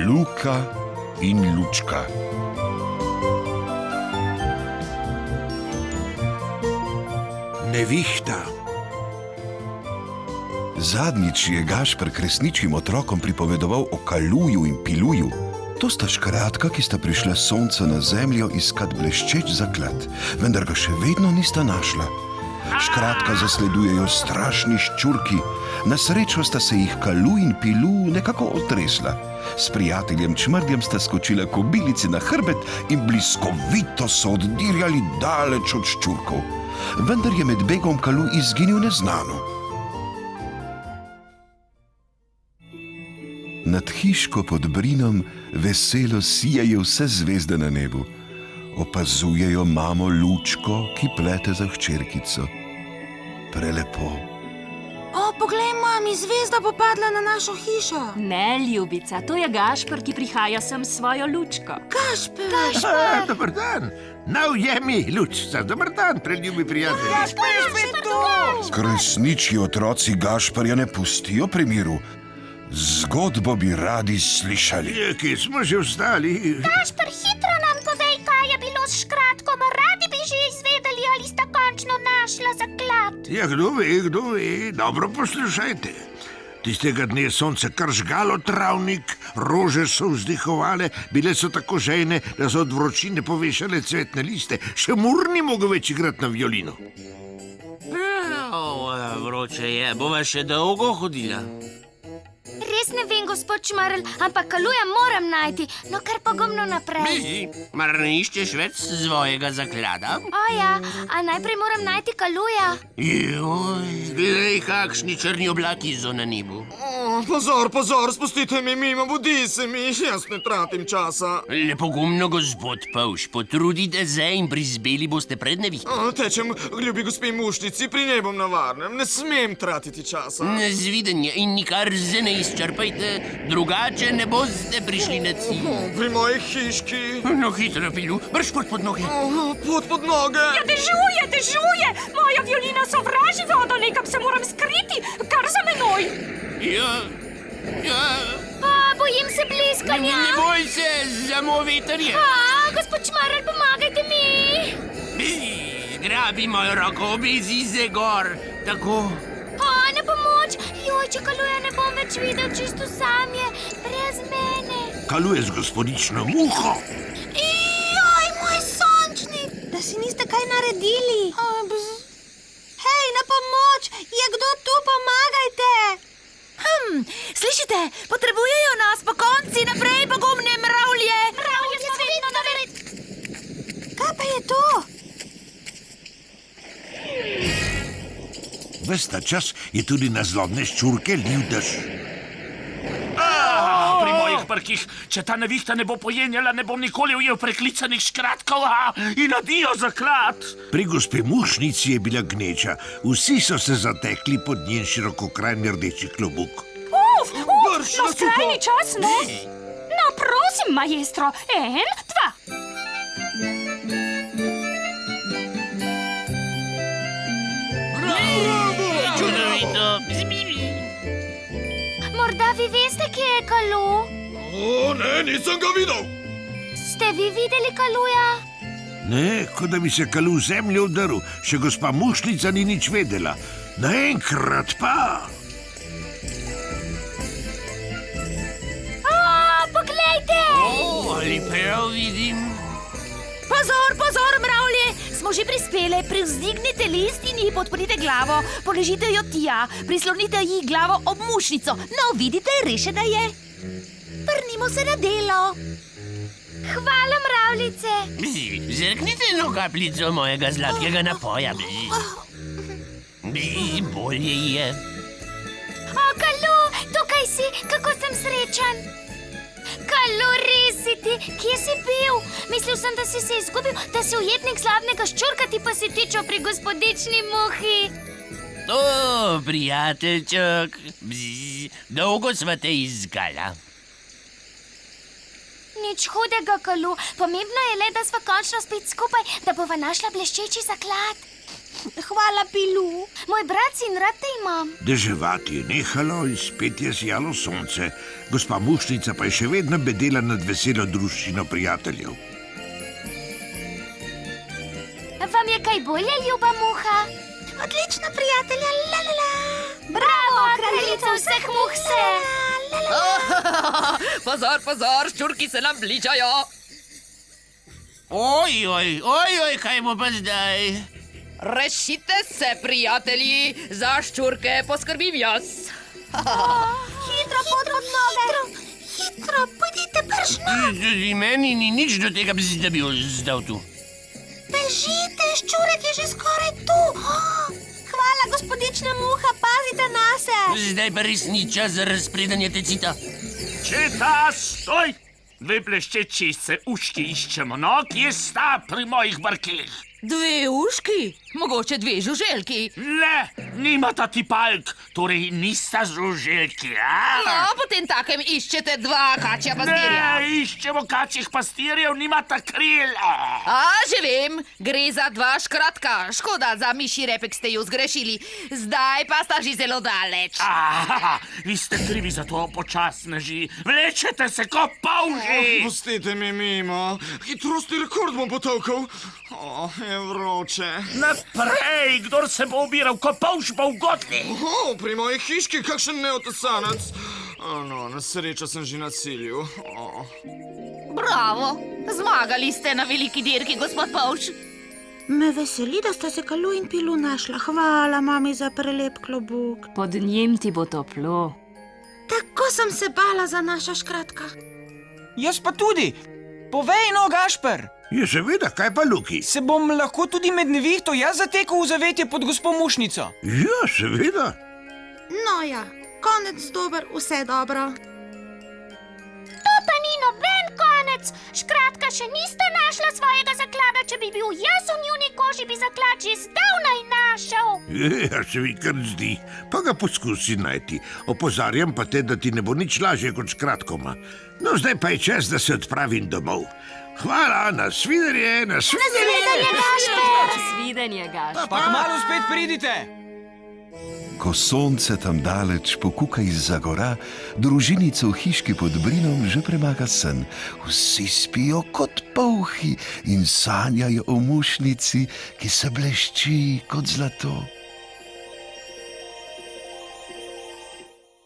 Luka in Lučka. Nevihta. Zadnjič je Gašper kresničjim otrokom pripovedoval o Kaluju in Piluju. To sta škratka, ki sta prišla s sonca na zemljo iskat bleščeč zaklad, vendar ga še vedno nista našla. Škratka zasledujejo strašni ščurki. Na srečo sta se jih Kalu in Pilu nekako otresla. S prijateljem Čmrdjem sta skočila kobilici na hrbet in bliskovito so oddirjali daleč od ščurkov. Vendar je med begom Kalu izginil neznano. Nad hiško pod Brinom veselo sijajo vse zvezde na nebu. Opazujejo mamo Lučko, ki plete za hčerkico. Prelepo. O, poglej, mami, zvezda bo padla na našo hišo. Ne, ljubica, to je Gašper, ki prihaja sem s svojo Lučko. Gašper! Dobar dan. Navjemi, Lučca. Dobar dan, preljubi prijatelji. Gašper je spet tu! Kresničji otroci Gašperja ne pustijo pri miru. Zgodbo bi radi slišali. Kje smo že vstali? Gašper, hitro nam povej, kaj je bilo s škratkom. Radi bi že izvedeli, ali sta končno našla zaklad. Ja, kdo ve. Dobro poslušajte. Tistega dne je sonce kar žgalo travnik, rože so vzdihovale, bile so tako žejne, da so od vročine povešale cvetne liste. Še Mur ni mogel več igrati na violino. Vroče je, bova še dolgo hodila. Res ne vem, gospod Čmarl, ampak Kaluja moram najti. No, kar pogumno naprej. Mar ne iščeš več svojega zaklada? O ja, a najprej moram najti Kaluja. Joj, glej, kakšni črni oblaki so na nebu. Pozor, spustite mi mimo, budi se mi, jaz ne tratim časa. Lepogumno, gospod Pavš, potrudite se in prizbeli boste pred nevihto. Tečem k ljubi gospe Mušnici, pri njej bom na varnem, ne smem tratiti časa. Zvidenje in nikar se ne izčrpajte, drugače ne boste prišli na cilj. Pri moji hiški. No, hitro, Pilu, brž pod noge. Pot pod noge. Ja, dežuje! Moja violina sovraži vodo, nekam se moram skriti, kar za menoj. Ja. Bojim se bliskanja. Ne boj se, samo veter je. Gospod Čmarl, pomagajte mi. Grabi mojo roko, obezi se gor, tako. Na pomoč. Joj, če Kaluja ne bom več videl, čisto sam je, brez mene. Kaluje z gospodično Muho. Joj, moj sončni! Da si niste kaj naredili. Hej, na pomoč! Je kdo tu? Pomagajte! Slišite? Potrebujejo nas po konci, naprej, pogumne mravlje! Mravlje so vedno na vred. Kaj pa je to? Ves ta čas je tudi na zlobne ščurke lil dež. Pri mojih prkih, če ta nevihta ne bo pojenjala, ne bom nikoli ujel preklicanih škratkov in adijo zaklad. Pri gospe Mušnici je bila gneča. Vsi so se zatekli pod njen širokokrajni rdeči klobuk. No, skrajni čas, no. No, prosim, majestro, 1, 2. Čudovito. Morda vi veste, kje je Kalu? Ne, nisem ga videl. Ste vi videli Kaluja? Ne, kot da bi se Kalu v zemljo vdrl. Še gospa Mušnica ni nič vedela. Naenkrat pa... Poglejte! Ali prav vidim? Pozor, mravlje! Smo že prispele, privzdignite list in ji podprite glavo. Položite jo tja, prislonite ji glavo ob mušnico. No, vidite, rešena je. Vrnimo se na delo. Hvala, mravljice. Zrknite eno kapljico mojega sladkega napoja. Bolje je. O, Kalu, tukaj si, kako sem srečen. Kalu, res si ti, kje si bil? Mislil sem, da si se izgubil, da si ujetnik slavnega ščurka, ti pa si tičal pri gospodični Muhi. O, prijateljček, dolgo sva te iskala. Nič hudega, Kalu. Pomembno je le, da sva končno spet skupaj, da bova našla bleščeči zaklad. Hvala, Pilu. Moj brat sin, rad te imam. Deževati je nehalo in spet je sijalo sonce. Gospa Mušnica pa je še vedno bedela nad veselo druščino prijateljev. Vam je kaj bolje, ljuba muha? Odlično, prijatelja, la la la. Bravo, kraljica vseh muh se. Pozor, pozor, ščurki se nam bližajo. Oj, kaj bo pa zdaj? Rešite se, prijatelji, za ščurke poskrbim jaz. Hitro pod noge. Hitro, pojdite pršno. Tudi meni ni nič do tega, da bi jo zdal tu. Bežite, ščurek je že skoraj tu. Hvala, gospodična muha, pazite nase. Zdaj pa res ni čas za razpredanje tecita. Četa, stoj! Dve bleščečice uški iščemo, no, kje sta pri mojih barkih? Dve uški, mogoče dve žuželki. Ne, nimata tipalk, torej nista žuželki, No, a? potem takem iščete dva kačja pastirja. Ne, iščemo kačjih pastirjev, nimata kril. Že vem, gre za dva škratka. Škoda, za miši repek ste ju zgrešili. Zdaj pa sta že zelo daleč. Vi ste krivi za to, počasneži. Vlečete se kot polži. Pustite mi mimo. Hitrosti rekord bom potolkal. Je vroče. Naprej, kdor se bo ubiral kot polž, bo v godli. Pri moji hiški kakšen neotesanec. No, na srečo sem že na cilju. Bravo, zmagali ste na veliki dirki, gospod Pavš. Me veseli, da sta se Kalu in Pilu našla. Hvala, mami, za prelep klobuk. Pod njim ti bo toplo. Tako sem se bala za naša škratka. Jaz pa tudi. Povej, no, Gašper. Je seveda, kaj pa Luki? Se bom lahko tudi med nevihto jaz zatekel v zavetje pod gospo Mušnico? Ja, seveda. No ja, konec dober, vse dobro. To pa ni noben konec. Škratka, še niste našla svojega zaklada. Če bi bil jaz v njuni koži, bi zaklad že zdavnaj našel. Ja, se mi kar zdi. Pa ga poskusi najti. Opozarjam pa te, da ti ne bo nič lažje kot škratkoma. No, zdaj pa je čas, da se odpravim domov. Hvala, nasvidenje, nasvidenje. Svidenje, Gaš. Pa kmalu spet pridite. Ko sonce tam daleč pokuka izza gora, družinico v hiški pod Brinom že premaga sen. Vsi spijo kot polhi in sanjajo o mušnici, ki se blešči kot zlato.